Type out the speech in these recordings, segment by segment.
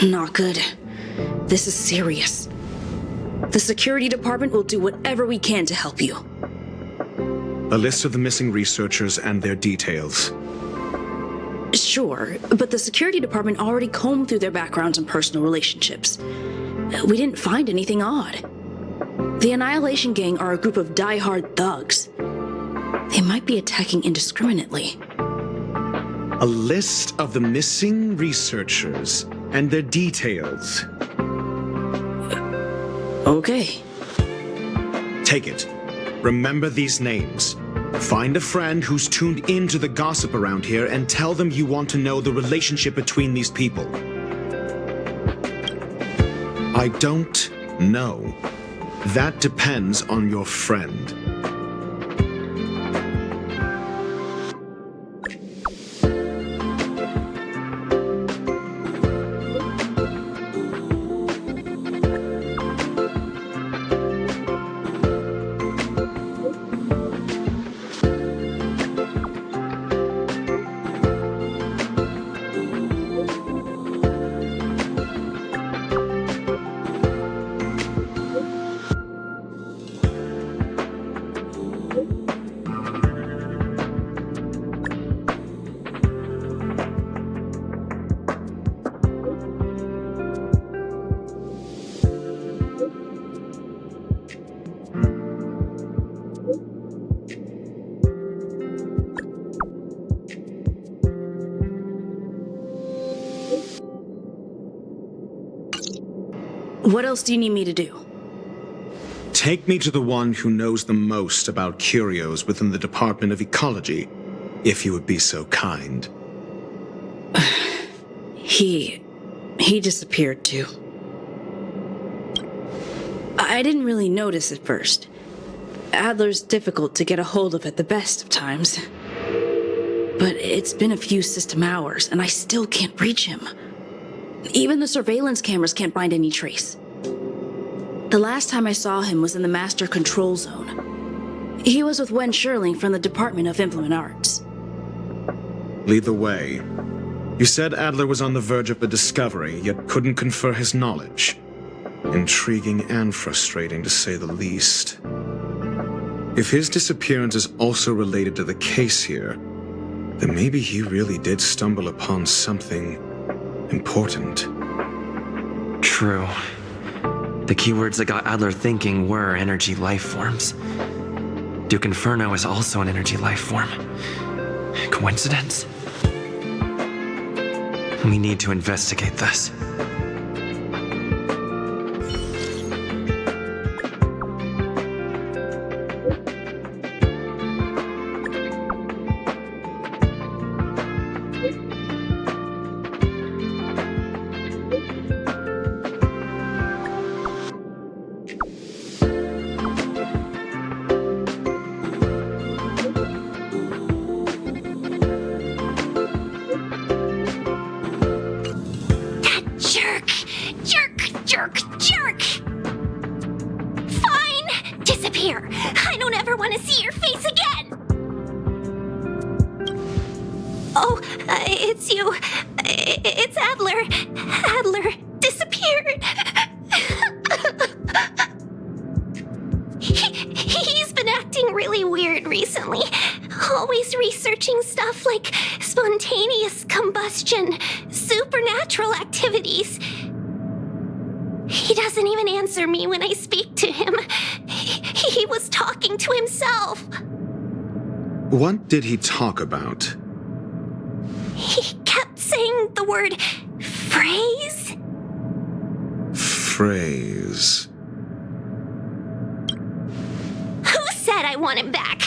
Not good. This is serious. The security department will do whatever we can to help you. A list of the missing researchers and their details. Sure, but the security department already combed through their backgrounds and personal relationships. We didn't find anything odd. The Annihilation Gang are a group of die-hard thugs. They might be attacking indiscriminately. A list of the missing researchers and their details. Okay. Take it. Remember these names. Find a friend who's tuned into the gossip around here and tell them you want to know the relationship between these people. I don't know. That depends on your friend. What else do you need me to do? Take me to the one who knows the most about curios within the Department of Ecology, if you would be so kind. He disappeared too. I didn't really notice at first. Adler's difficult to get a hold of at the best of times. But it's been a few system hours, and I still can't reach him. Even the surveillance cameras can't find any trace. The last time I saw him was in the Master Control Zone. He was with Wen Sherling from the Department of Implement Arts. Lead the way. You said Adler was on the verge of a discovery, yet couldn't confer his knowledge. Intriguing and frustrating, to say the least. If his disappearance is also related to the case here, then maybe he really did stumble upon something important. True. The keywords that got Adler thinking were energy life forms. Duke Inferno is also an energy life form. Coincidence? We need to investigate this. Jerk! Fine! Disappear! I don't ever want to see your face again! Oh, it's you. It's Adler. Adler disappeared. He's been acting really weird recently. Always researching stuff like spontaneous combustion, supernatural activities. He doesn't even answer me when I speak to him. He was talking to himself. What did he talk about? He kept saying the word phrase. Phrase. Who said I want him back?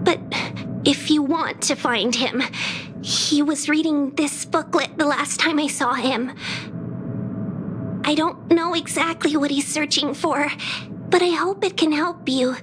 But if you want to find him, he was reading this booklet the last time I saw him. I don't know exactly what he's searching for, but I hope it can help you.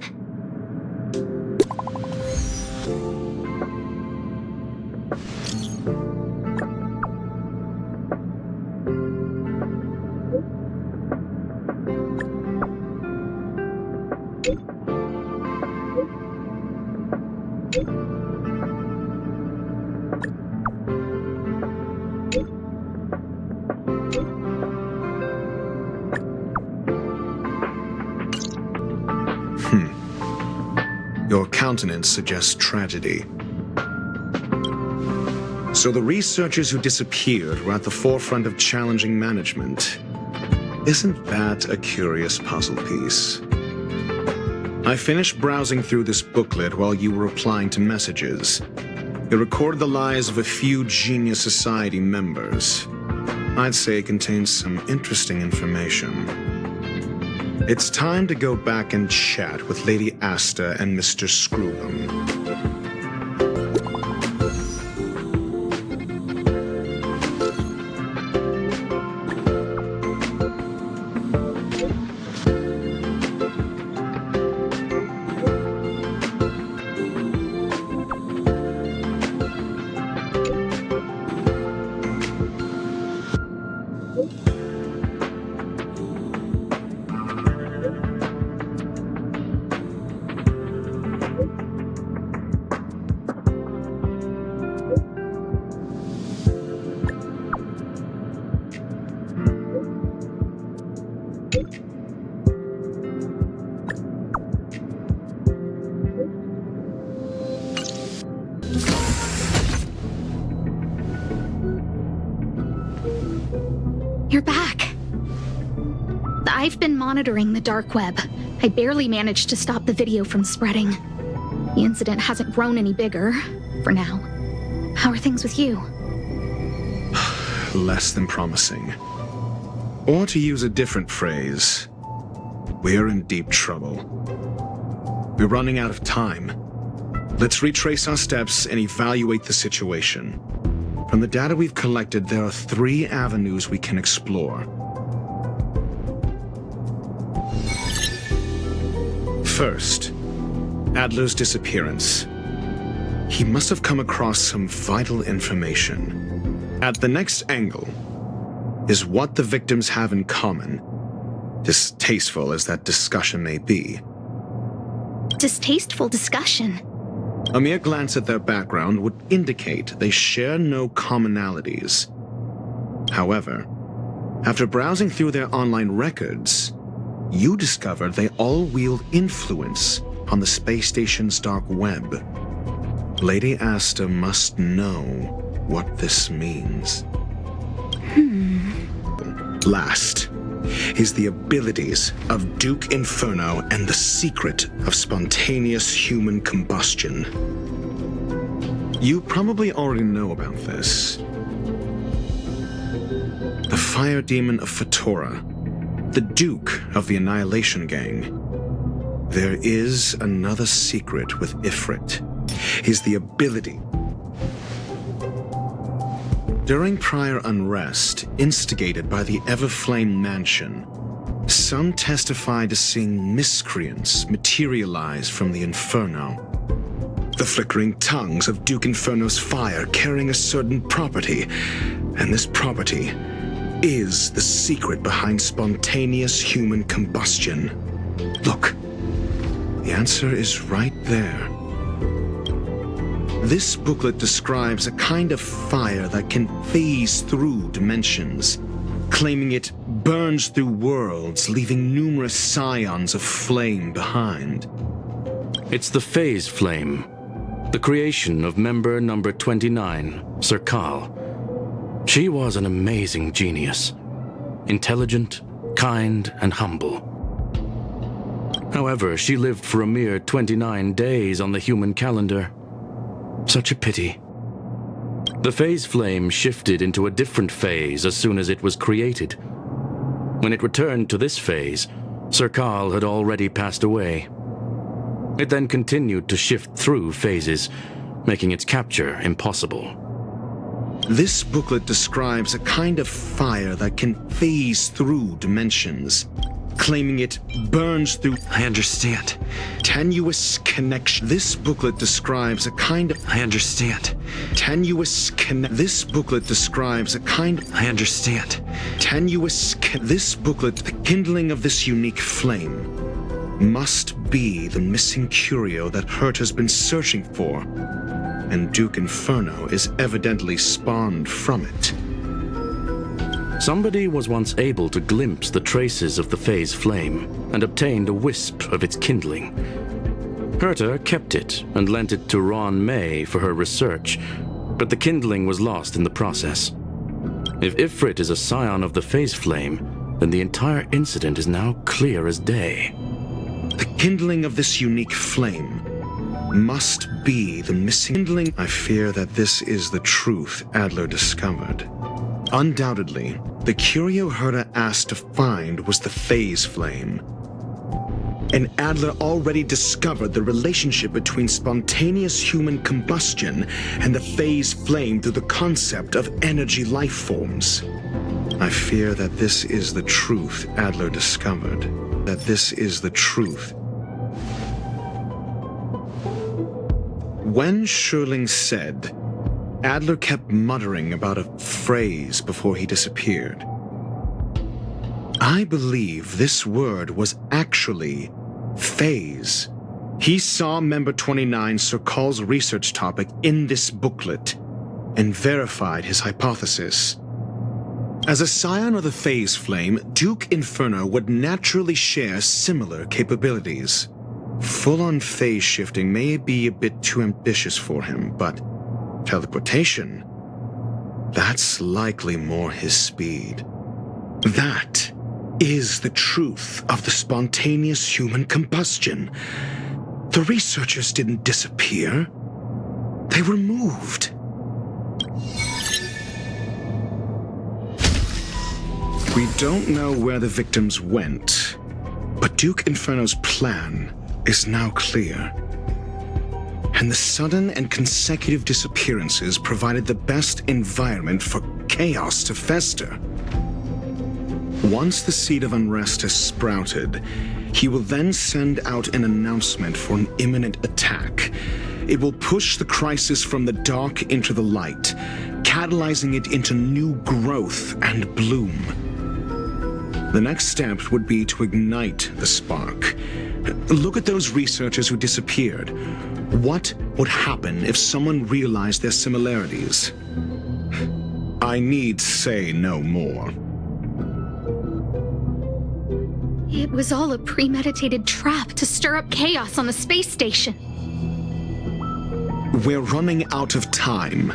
Your countenance suggests tragedy. So the researchers who disappeared were at the forefront of challenging management. Isn't that a curious puzzle piece? I finished browsing through this booklet while you were replying to messages. It recorded the lives of a few Genius Society members. I'd say it contains some interesting information. It's time to go back and chat with Lady Asta and Mr. Screwbum. You're back. I've been monitoring the dark web. I barely managed to stop the video from spreading. The incident hasn't grown any bigger, for now. How are things with you? Less than promising. Or to use a different phrase, we're in deep trouble. We're running out of time. Let's retrace our steps and evaluate the situation. From the data we've collected, there are 3 avenues we can explore. First, Adler's disappearance. He must have come across some vital information. At the next angle is what the victims have in common, distasteful as that discussion may be. Distasteful discussion? A mere glance at their background would indicate they share no commonalities. However, after browsing through their online records, you discovered they all wield influence on the space station's dark web. Lady Asta must know what this means. Last is the abilities of Duke Inferno and the secret of spontaneous human combustion. You probably already know about this. The fire demon of Fatora, the Duke of the Annihilation Gang. There is another secret with Ifrit, is the ability. During prior unrest, instigated by the Everflame Mansion, some testified to seeing miscreants materialize from the Inferno. The flickering tongues of Duke Inferno's fire carrying a certain property, and this property is the secret behind spontaneous human combustion. Look, the answer is right there. This booklet describes a kind of fire that can phase through dimensions, claiming it burns through worlds, leaving numerous scions of flame behind. It's the phase flame, the creation of member number 29, Sir Kal. She was an amazing genius, intelligent, kind, and humble. However, she lived for a mere 29 days on the human calendar. Such a pity. The phase flame shifted into a different phase as soon as it was created. When it returned to this phase, Sir Kal had already passed away. It then continued to shift through phases, making its capture impossible. This booklet describes a kind of fire that can phase through dimensions, claiming it burns through... I understand. Tenuous connection. This booklet describes a kind of... I understand. Tenuous This booklet describes a kind of... I understand. Tenuous This booklet, the kindling of this unique flame, must be the missing curio that Hurt has been searching for, and Duke Inferno is evidently spawned from it. Somebody was once able to glimpse the traces of the phase flame and obtained a wisp of its kindling. Herta kept it and lent it to Ron May for her research, but the kindling was lost in the process. If Ifrit is a scion of the phase flame, then the entire incident is now clear as day. The kindling of this unique flame must be the missing kindling. I fear that this is the truth Adler discovered. Undoubtedly, the curio Herta asked to find was the phase flame. And Adler already discovered the relationship between spontaneous human combustion and the phase flame through the concept of energy life forms. I fear that this is the truth Adler discovered. That this is the truth. When Schurling said, Adler kept muttering about a phrase before he disappeared. I believe this word was actually phase. He saw Member 29 Sir Call's research topic in this booklet and verified his hypothesis. As a scion of the phase flame, Duke Inferno would naturally share similar capabilities. Full-on phase shifting may be a bit too ambitious for him, but teleportation, that's likely more his speed. That is the truth of the spontaneous human combustion. The researchers didn't disappear. They were moved. We don't know where the victims went, but Duke Inferno's plan is now clear. And the sudden and consecutive disappearances provided the best environment for chaos to fester. Once the seed of unrest has sprouted, he will then send out an announcement for an imminent attack. It will push the crisis from the dark into the light, catalyzing it into new growth and bloom. The next step would be to ignite the spark. Look at those researchers who disappeared. What would happen if someone realized their similarities? I need say no more. It was all a premeditated trap to stir up chaos on the space station. We're running out of time.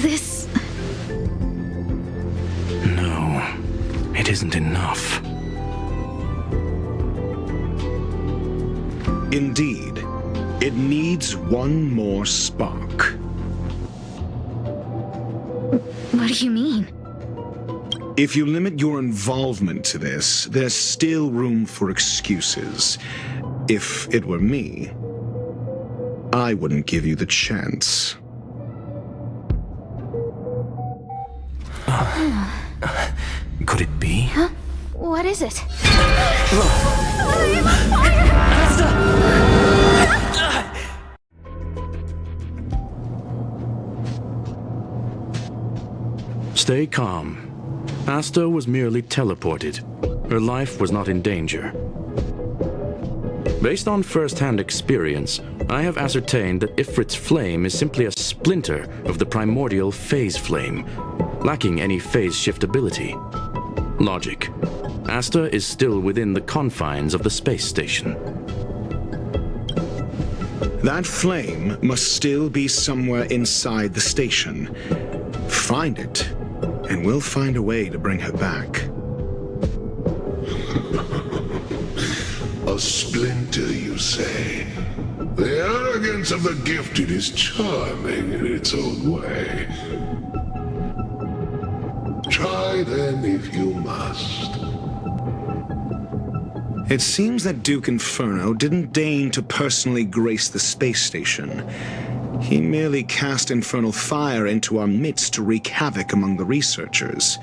This... No, it isn't enough. Indeed, it needs one more spark. What do you mean? If you limit your involvement to this, there's still room for excuses. If it were me, I wouldn't give you the chance. Could it be? Huh? What is it? Stay calm. Asta was merely teleported. Her life was not in danger. Based on first-hand experience, I have ascertained that Ifrit's flame is simply a splinter of the primordial phase flame, lacking any phase shift ability. Logic. Asta is still within the confines of the space station. That flame must still be somewhere inside the station. Find it, and we'll find a way to bring her back. A splinter, you say? The arrogance of the gifted is charming in its own way. Try then if you must. It seems that Duke Inferno didn't deign to personally grace the space station. He merely cast infernal fire into our midst to wreak havoc among the researchers.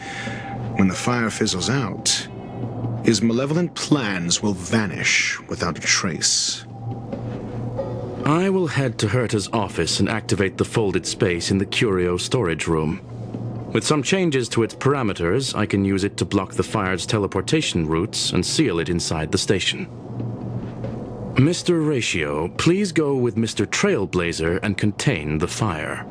When the fire fizzles out, his malevolent plans will vanish without a trace. I will head to Herta's office and activate the folded space in the curio storage room. With some changes to its parameters, I can use it to block the fire's teleportation routes and seal it inside the station. Mr. Ratio, please go with Mr. Trailblazer and contain the fire.